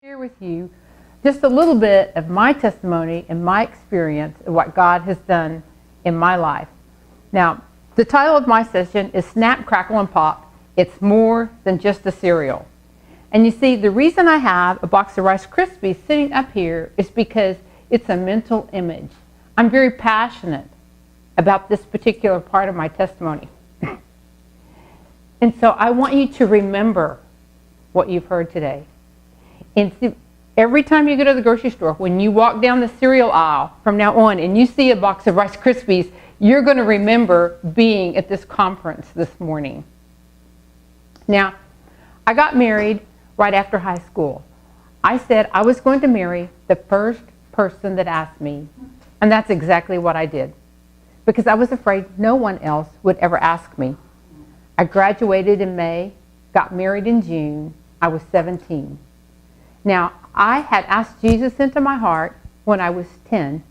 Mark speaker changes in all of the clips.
Speaker 1: Share with you just a little bit of my testimony and my experience of what God has done in my life. Now, the title of my session is Snap, Crackle, and Pop. It's more than just a cereal. And you see, the reason I have a box of Rice Krispies sitting up here is because it's a mental image. I'm very passionate about this particular part of my testimony. And so I want you to remember what you've heard today. And every time you go to the grocery store, when you walk down the cereal aisle from now on and you see a box of Rice Krispies, you're going to remember being at this conference this morning. Now, I got married right after high school. I said I was going to marry the first person that asked me, and that's exactly what I did, because I was afraid no one else would ever ask me. I graduated in May, got married in June. I was 17. Now, I had asked Jesus into my heart when I was 10,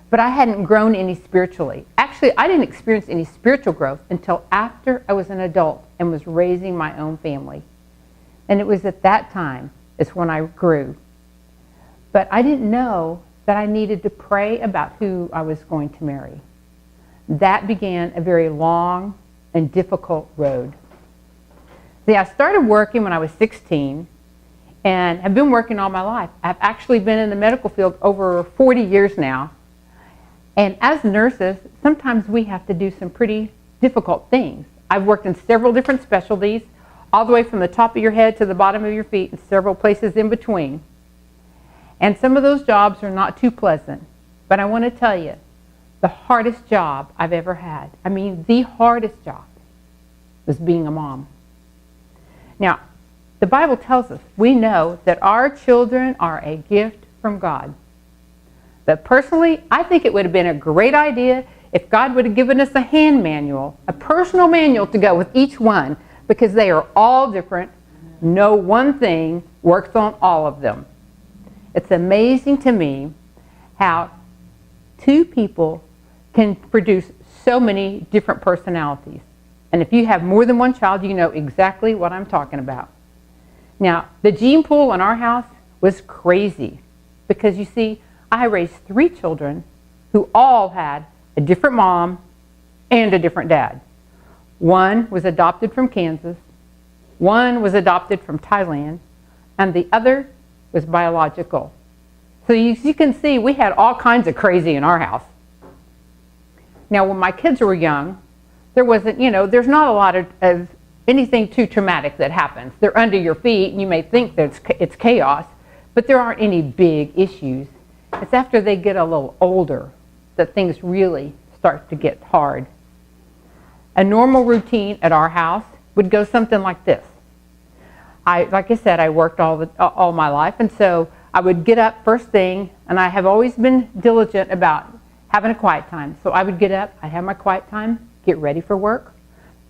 Speaker 1: but I hadn't grown any spiritually. Actually, I didn't experience any spiritual growth until after I was an adult and was raising my own family. And it was at that time is when I grew. But I didn't know that I needed to pray about who I was going to marry. That began a very long and difficult road. See, I started working when I was 16 and have been working all my life. I've actually been in the medical field over 40 years now. And as nurses, sometimes we have to do some pretty difficult things. I've worked in several different specialties, all the way from the top of your head to the bottom of your feet and several places in between. And some of those jobs are not too pleasant. But I want to tell you, the hardest job I've ever had, I mean the hardest job, was being a mom. Now, the Bible tells us, we know that our children are a gift from God. But personally, I think it would have been a great idea if God would have given us a hand manual, a personal manual to go with each one, because they are all different. No one thing works on all of them. It's amazing to me how two people can produce so many different personalities. And if you have more than one child, you know exactly what I'm talking about. Now, the gene pool in our house was crazy because, you see, I raised 3 children who all had a different mom and a different dad. One was adopted from Kansas, one was adopted from Thailand, and the other was biological. So you can see we had all kinds of crazy in our house. Now, when my kids were young, there wasn't, there's not a lot of anything too traumatic that happens. They're under your feet, and you may think that it's chaos, but there aren't any big issues. It's after they get a little older that things really start to get hard. A normal routine at our house would go something like this. Like I said, I worked all my life, and so I would get up first thing, and I have always been diligent about having a quiet time. So I would get up, I'd have my quiet time, get ready for work.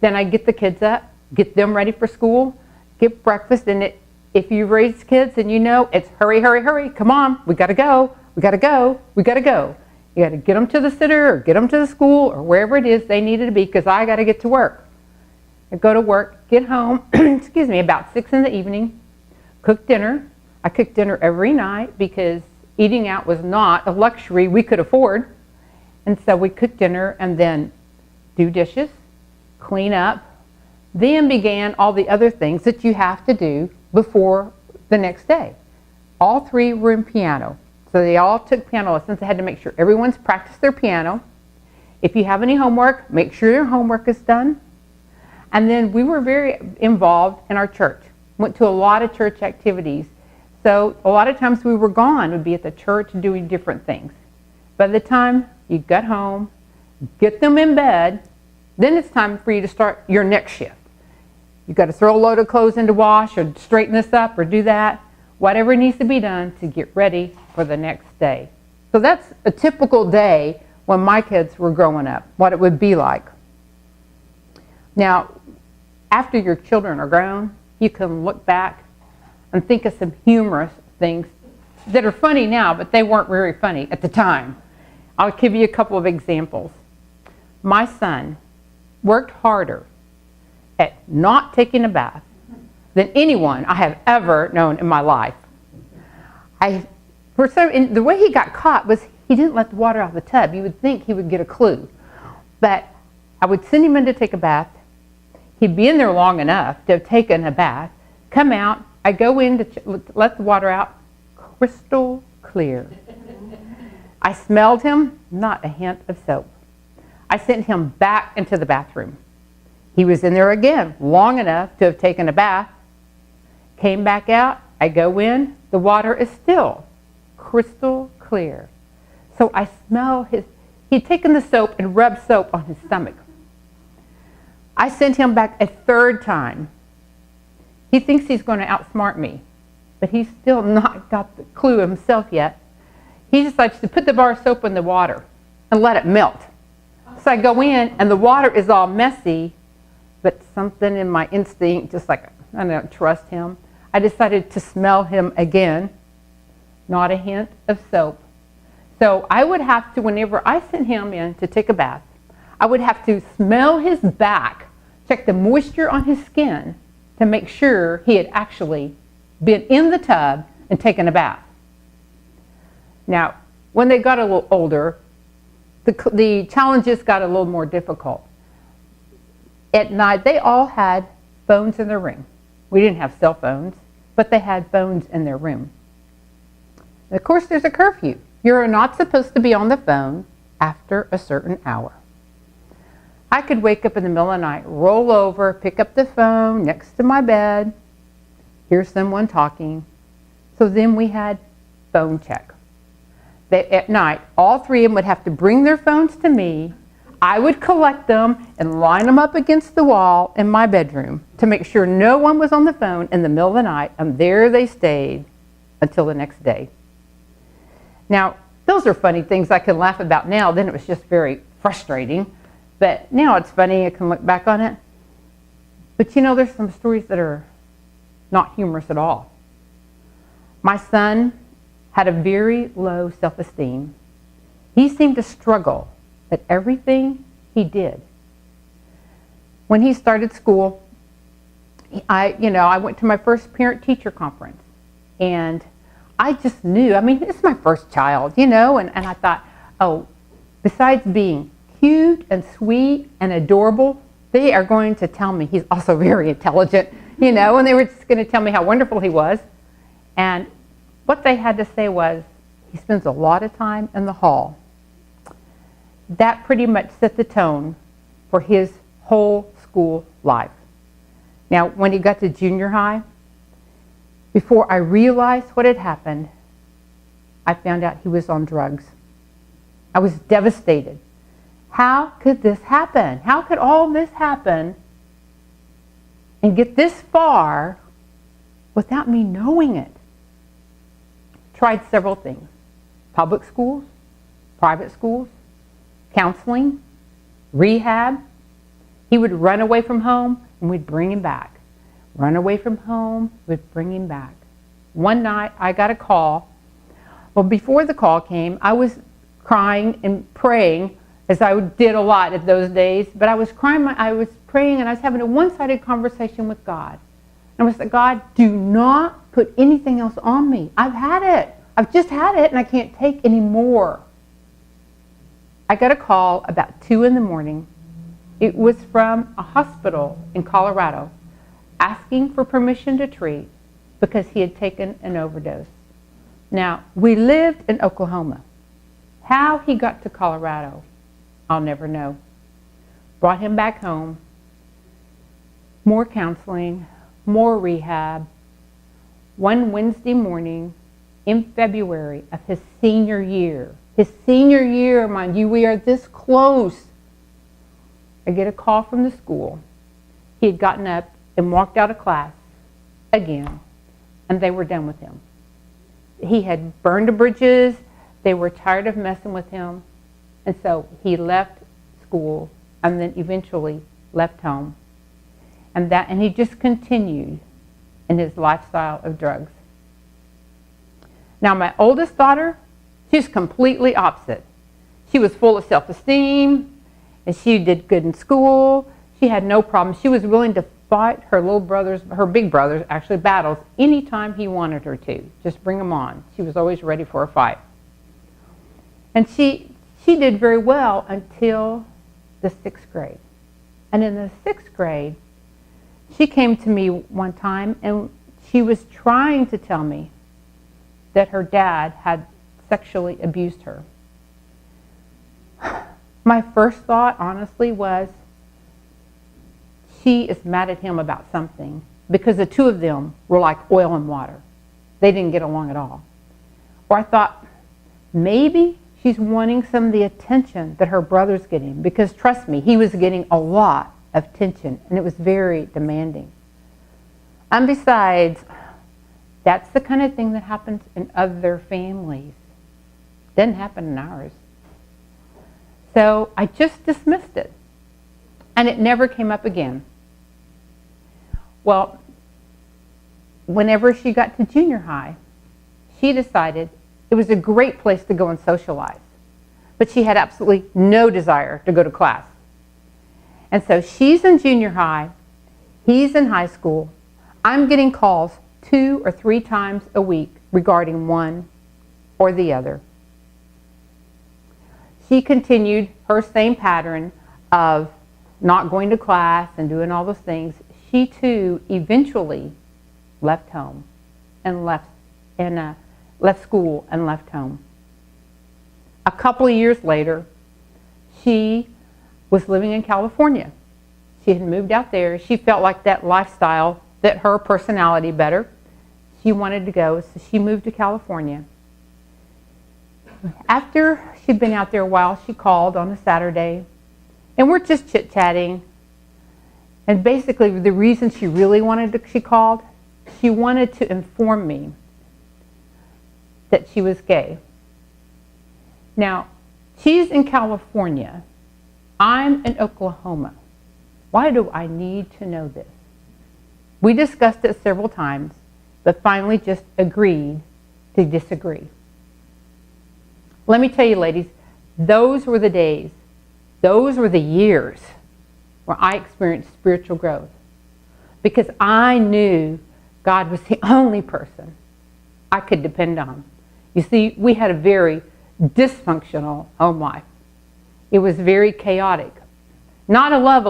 Speaker 1: Then I'd get the kids up, get them ready for school, get breakfast, and if you raise kids and it's hurry, hurry, hurry, come on, we gotta go, we gotta go, we gotta go. You gotta get them to the sitter or get them to the school or wherever it is they needed to be, because I gotta get to work. I go to work, get home, excuse me, about 6 in the evening, cook dinner. I cooked dinner every night because eating out was not a luxury we could afford. And so we cooked dinner and then do dishes, clean up, then began all the other things that you have to do before the next day. All 3 were in piano. So they all took piano lessons. I had to make sure everyone's practiced their piano. If you have any homework, make sure your homework is done. And then we were very involved in our church. Went to a lot of church activities. So a lot of times we were gone. We'd be at the church doing different things. By the time you got home, get them in bed, then it's time for you to start your next shift. You've got to throw a load of clothes into wash or straighten this up or do that. Whatever needs to be done to get ready for the next day. So that's a typical day when my kids were growing up, what it would be like. Now, after your children are grown, you can look back and think of some humorous things that are funny now, but they weren't very funny at the time. I'll give you a couple of examples. My son worked harder at not taking a bath than anyone I have ever known in my life. The way he got caught was he didn't let the water out of the tub. You would think he would get a clue. But I would send him in to take a bath. He'd be in there long enough to have taken a bath, come out, I go in to let the water out, crystal clear. I smelled him, not a hint of soap. I sent him back into the bathroom. He was in there again, long enough to have taken a bath. Came back out, I go in, the water is still crystal clear. So I smell he'd taken the soap and rubbed soap on his stomach. I sent him back a third time. He thinks he's going to outsmart me, but he's still not got the clue himself yet. He decides to put the bar of soap in the water and let it melt. So I go in and the water is all messy, but something in my instinct, just like I don't trust him, I decided to smell him again. Not a hint of soap. So I would have to, whenever I sent him in to take a bath, I would have to smell his back, check the moisture on his skin to make sure he had actually been in the tub and taken a bath. Now, when they got a little older, the challenges got a little more difficult. At night, they all had phones in their room. We didn't have cell phones, but they had phones in their room. And of course, there's a curfew. You're not supposed to be on the phone after a certain hour. I could wake up in the middle of the night, roll over, pick up the phone next to my bed, hear someone talking. So then we had phone check. At night, all three of them would have to bring their phones to me. I would collect them and line them up against the wall in my bedroom to make sure no one was on the phone in the middle of the night, and there they stayed until the next day. Now, those are funny things I can laugh about now. Then it was just very frustrating. But now it's funny, I can look back on it. But you know, there's some stories that are not humorous at all. My son had a very low self-esteem. He seemed to struggle at everything he did. When he started school, I went to my first parent-teacher conference, and I just knew, it's my first child, and I thought, oh, besides being cute and sweet and adorable, they are going to tell me he's also very intelligent, and they were just going to tell me how wonderful he was. And what they had to say was, he spends a lot of time in the hall. That pretty much set the tone for his whole school life. Now, when he got to junior high, before I realized what had happened, I found out he was on drugs. I was devastated. How could this happen? How could all this happen and get this far without me knowing it? Tried several things. Public schools, private schools, counseling, rehab. He would run away from home and we'd bring him back. Run away from home, we'd bring him back. One night I got a call. Well, before the call came, I was crying and praying, as I did a lot at those days, but I was crying, I was praying, and I was having a one-sided conversation with God. And I was like, God, do not put anything else on me. I've had it. I've just had it, and I can't take any more. I got a call about 2 in the morning. It was from a hospital in Colorado asking for permission to treat because he had taken an overdose. Now, we lived in Oklahoma. How he got to Colorado, I'll never know. Brought him back home. More counseling, more rehab. One Wednesday morning in February of his senior year, mind you, we are this close. I get a call from the school. He had gotten up and walked out of class again, and they were done with him. He had burned the bridges. They were tired of messing with him, and so he left school and then eventually left home. And he just continued in his lifestyle of drugs. Now, my oldest daughter, she's completely opposite. She was full of self-esteem, and she did good in school. She had no problem. She was willing to fight her big brothers, actually battles, anytime he wanted her to. Just bring them on. She was always ready for a fight. And she did very well until the 6th grade. And in the 6th grade, she came to me one time and she was trying to tell me that her dad had sexually abused her. My first thought, honestly, was she is mad at him about something, because the two of them were like oil and water. They didn't get along at all. Or I thought, maybe she's wanting some of the attention that her brother's getting, because trust me, he was getting a lot of attention and it was very demanding. And besides, that's the kind of thing that happens in other families. Doesn't happen in ours. So I just dismissed it. And it never came up again. Well, whenever she got to junior high, she decided it was a great place to go and socialize. But she had absolutely no desire to go to class. And so she's in junior high, he's in high school. I'm getting calls 2 or 3 times a week regarding one or the other. She continued her same pattern of not going to class and doing all those things. She too eventually left home and left school and left home. A couple of years later, she was living in California. She had moved out there. She felt like that lifestyle fit her personality better. She wanted to go, so she moved to California. After she'd been out there a while, she called on a Saturday, and we're just chit-chatting. And basically, the reason she really she called, she wanted to inform me that she was gay. Now, she's in California. I'm in Oklahoma. Why do I need to know this? We discussed it several times, but finally just agreed to disagree. Let me tell you, ladies, those were the days, those were the years where I experienced spiritual growth, because I knew God was the only person I could depend on. You see, we had a very dysfunctional home life. It was very chaotic. Not a lot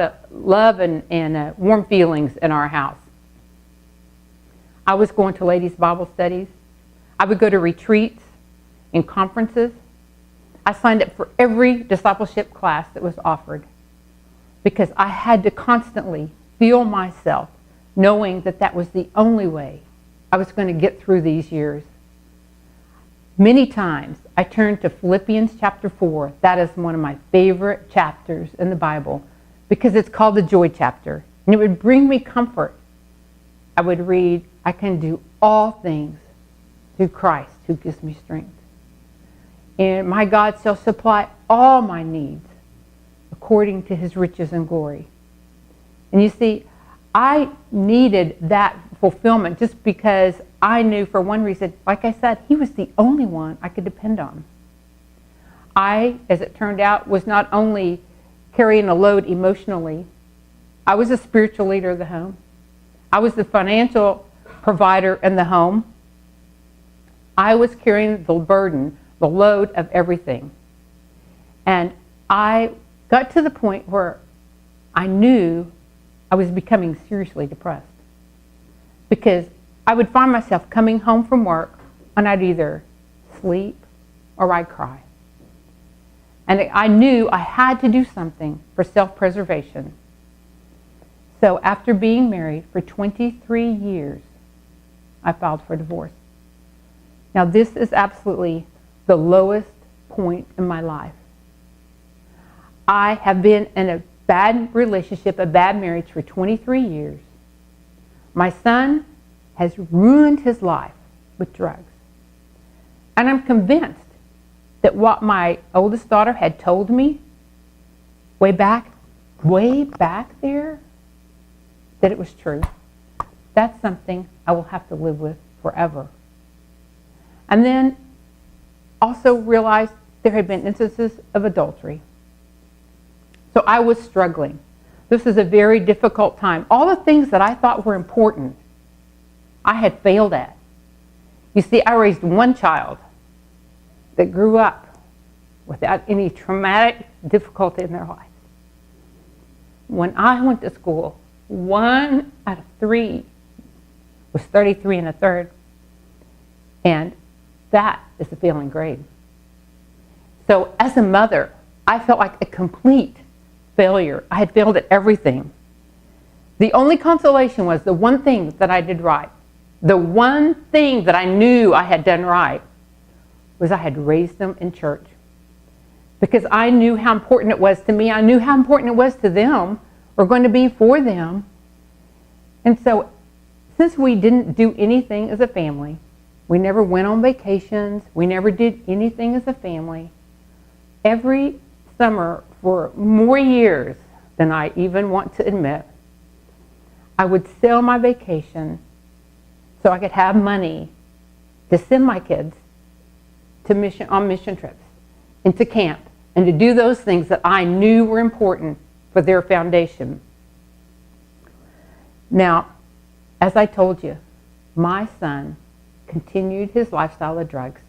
Speaker 1: of love and warm feelings in our house. I was going to ladies' Bible studies. I would go to retreats and conferences. I signed up for every discipleship class that was offered, because I had to constantly feel myself knowing that that was the only way I was going to get through these years. Many times I turned to Philippians chapter 4. That is one of my favorite chapters in the Bible, because it's called the joy chapter, and it would bring me comfort. I would read, I can do all things through Christ who gives me strength. And my God shall supply all my needs according to his riches and glory. And you see, I needed that fulfillment just because I knew, for one reason, like I said, he was the only one I could depend on. I, as it turned out, was not only carrying a load emotionally, I was a spiritual leader of the home. I was the financial provider in the home. I was carrying the burden, the load of everything. And I got to the point where I knew I was becoming seriously depressed, because I would find myself coming home from work and I'd either sleep or I'd cry. And I knew I had to do something for self-preservation. So after being married for 23 years, I filed for divorce. Now this is absolutely the lowest point in my life. I have been in a bad relationship, a bad marriage for 23 years. My son has ruined his life with drugs. And I'm convinced that what my oldest daughter had told me way back there, that it was true. That's something I will have to live with forever. And then also realized there had been instances of adultery. So I was struggling. This is a very difficult time. All the things that I thought were important, I had failed at. You see, I raised one child that grew up without any traumatic difficulty in their life. When I went to school, 1 out of 3 was 33 and a third. And that is a failing grade. So as a mother, I felt like a complete failure. I had failed at everything. The only consolation was the one thing that I did right. The one thing that I knew I had done right was I had raised them in church. Because I knew how important it was to me. I knew how important it was to them, or going to be for them. And so, since we didn't do anything as a family, we never went on vacations, we never did anything as a family, every summer for more years than I even want to admit, I would sell my vacation so I could have money to send my kids to on mission trips and to camp and to do those things that I knew were important for their foundation. Now, as I told you, my son continued his lifestyle of drugs.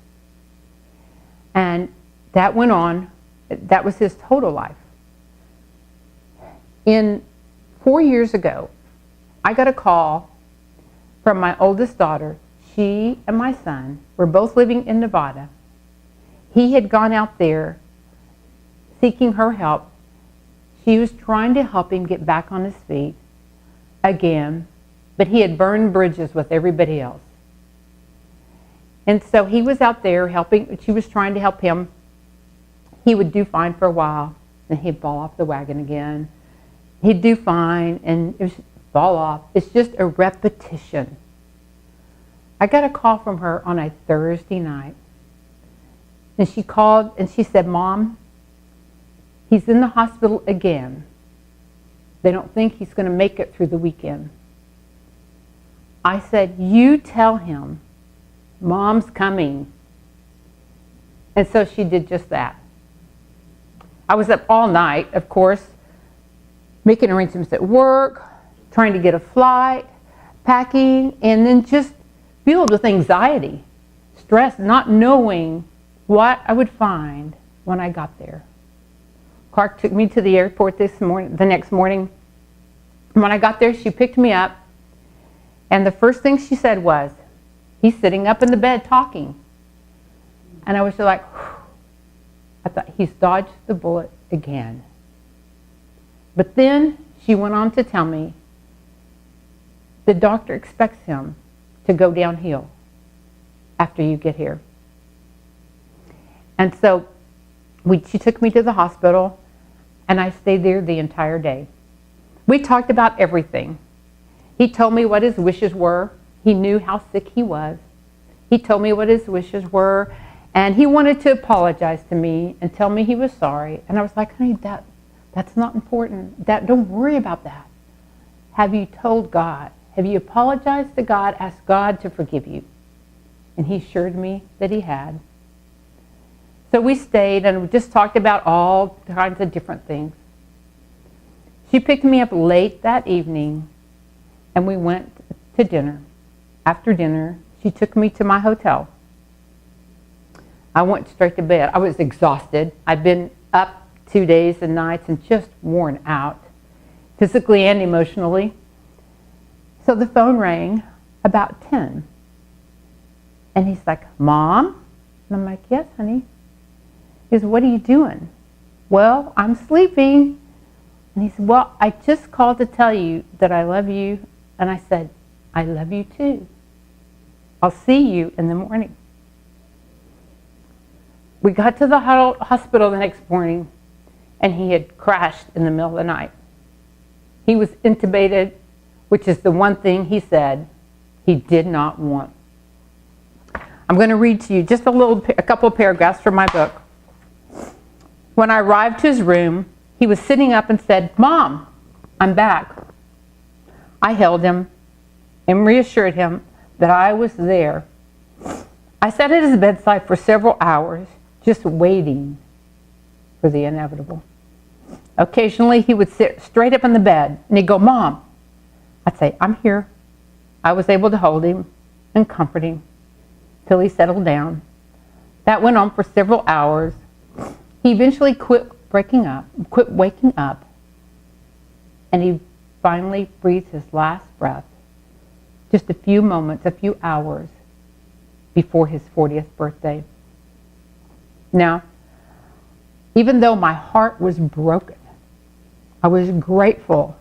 Speaker 1: And that went on. That was his total life. 4 years ago, I got a call from my oldest daughter. She and my son were both living in Nevada. He had gone out there seeking her help. She was trying to help him get back on his feet again, but he had burned bridges with everybody else. And so he was out there helping. She was trying to help him. He would do fine for a while, and he'd fall off the wagon again. He'd do fine, and it would fall off. It's just a repetition. I got a call from her on a Thursday night, and she called and she said, "Mom, he's in the hospital again. They don't think he's going to make it through the weekend." I said, "You tell him Mom's coming." And so she did just that. I was up all night, of course, making arrangements at work, trying to get a flight, packing, and then just filled with anxiety, stress, not knowing what I would find when I got there. Clark took me to the airport the next morning. When I got there, she picked me up, and the first thing she said was, "He's sitting up in the bed talking." And I was just like, whew. I thought, he's dodged the bullet again. But then she went on to tell me the doctor expects him to go downhill after you get here. And so she took me to the hospital, and I stayed there the entire day. We talked about everything. He told me what his wishes were. He knew how sick he was. He told me what his wishes were, and he wanted to apologize to me and tell me he was sorry. And I was like, "Honey, that's not important. Don't worry about that. Have you told God? Have you apologized to God? Asked God to forgive you?" And he assured me that he had. So we stayed and we just talked about all kinds of different things. She picked me up late that evening, and we went to dinner. After dinner, she took me to my hotel. I went straight to bed. I was exhausted. I'd been up 2 days and nights and just worn out, physically and emotionally. So the phone rang about 10. And he's like, "Mom?" And I'm like, "Yes, honey." He goes, "What are you doing?" "Well, I'm sleeping." And he said, "Well, I just called to tell you that I love you." And I said, "I love you too. I'll see you in the morning." We got to the hospital the next morning, and he had crashed in the middle of the night. He was intubated, which is the one thing he said he did not want. I'm going to read to you just a couple of paragraphs from my book. When I arrived to his room, he was sitting up and said, "Mom, I'm back." I held him and reassured him that I was there. I sat at his bedside for several hours, just waiting for the inevitable. Occasionally, he would sit straight up in the bed, and he'd go, "Mom." I'd say, "I'm here." I was able to hold him and comfort him till he settled down. That went on for several hours. He eventually quit waking up, and he finally breathed his last breath just a few moments, a few hours before his 40th birthday. Now, even though my heart was broken, I was grateful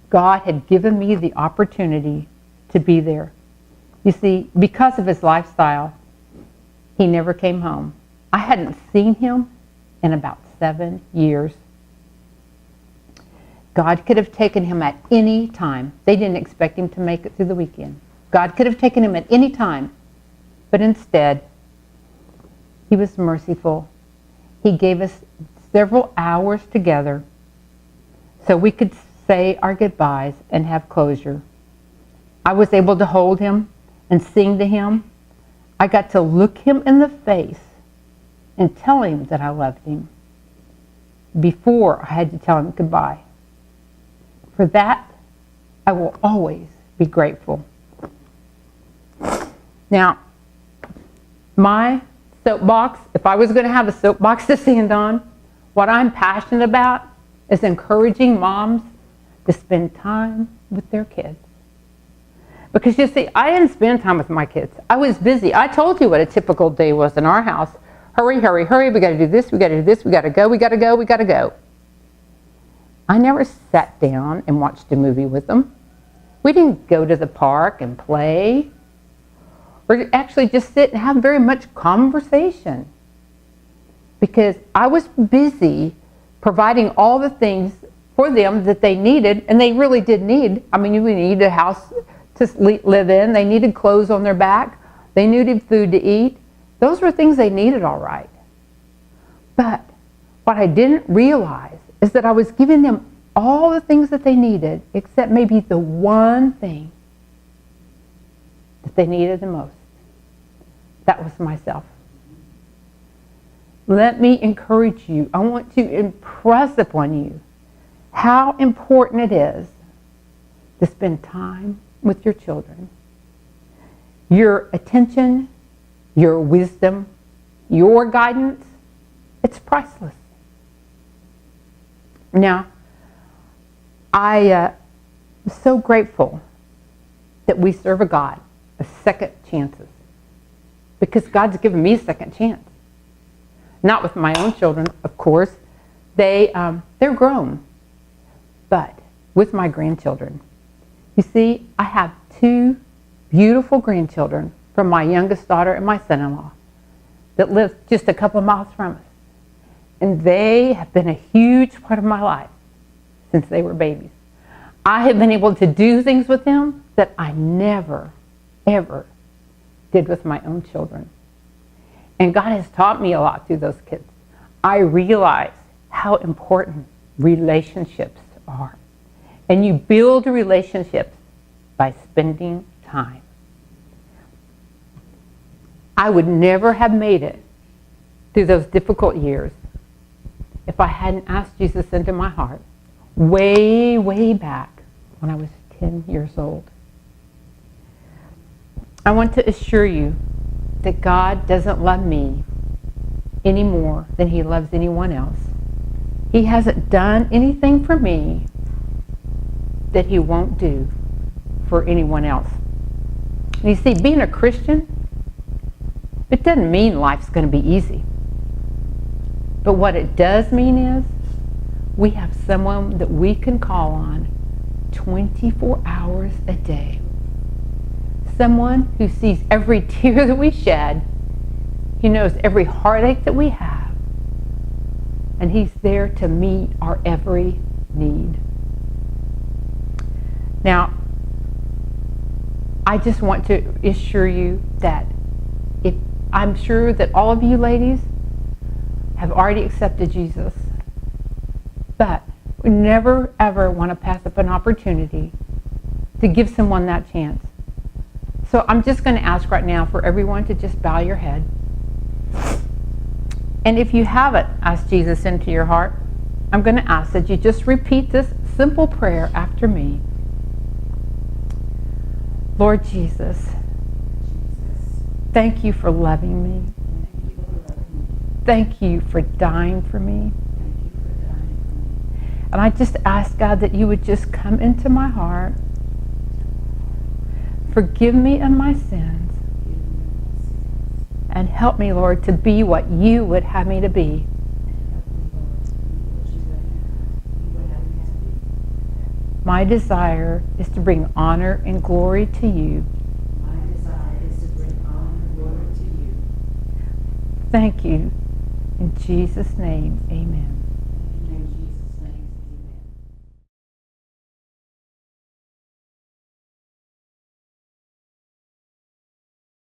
Speaker 1: God had given me the opportunity to be there. You see, because of his lifestyle, he never came home. I hadn't seen him in about 7 years. God could have taken him at any time. They didn't expect him to make it through the weekend. God could have taken him at any time, but instead, he was merciful. He gave us several hours together so we could say our goodbyes and have closure. I was able to hold him and sing to him. I got to look him in the face and tell him that I loved him before I had to tell him goodbye. For that, I will always be grateful. Now, my soapbox, if I was going to have a soapbox to stand on, what I'm passionate about is encouraging moms to spend time with their kids. Because you see, I didn't spend time with my kids. I was busy. I told you what a typical day was in our house. Hurry, hurry, hurry. We got to do this. We got to do this. We got to go. We got to go. We got to go. I never sat down and watched a movie with them. We didn't go to the park and play, or actually just sit and have very much conversation, because I was busy providing all the things for them that they needed, and they really did need. I mean, you needed a house to live in. They needed clothes on their back. They needed food to eat. Those were things they needed, all right. But what I didn't realize is that I was giving them all the things that they needed, except maybe the one thing that they needed the most. That was myself. Let me encourage you. I want to impress upon you how important it is to spend time with your children. Your attention, your wisdom, your guidance, it's priceless. Now, I am so grateful that we serve a God of second chances, because God's given me a second chance. Not with my own children, of course. They're grown. But with my grandchildren. You see, I have 2 beautiful grandchildren from my youngest daughter and my son-in-law that live just a couple of miles from us. And they have been a huge part of my life since they were babies. I have been able to do things with them that I never, ever did with my own children. And God has taught me a lot through those kids. I realize how important relationships are. And you build relationships by spending time. I would never have made it through those difficult years if I hadn't asked Jesus into my heart way, way back when I was 10 years old. I want to assure you that God doesn't love me any more than he loves anyone else. He hasn't done anything for me that he won't do for anyone else. And you see, being a Christian, it doesn't mean life's going to be easy. But what it does mean is we have someone that we can call on 24 hours a day. Someone who sees every tear that we shed. He knows every heartache that we have. And he's there to meet our every need. Now, I just want to assure you that I'm sure that all of you ladies have already accepted Jesus. But we never ever want to pass up an opportunity to give someone that chance. So I'm just going to ask right now for everyone to just bow your head. And if you haven't asked Jesus into your heart, I'm going to ask that you just repeat this simple prayer after me. Lord Jesus, thank you for loving me. Thank you for dying for me. And I just ask, God, that you would just come into my heart. Forgive me of my sins. And help me, Lord, to be what you would have me to be. My desire is to bring honor and glory to you. Thank you. In Jesus' name, amen.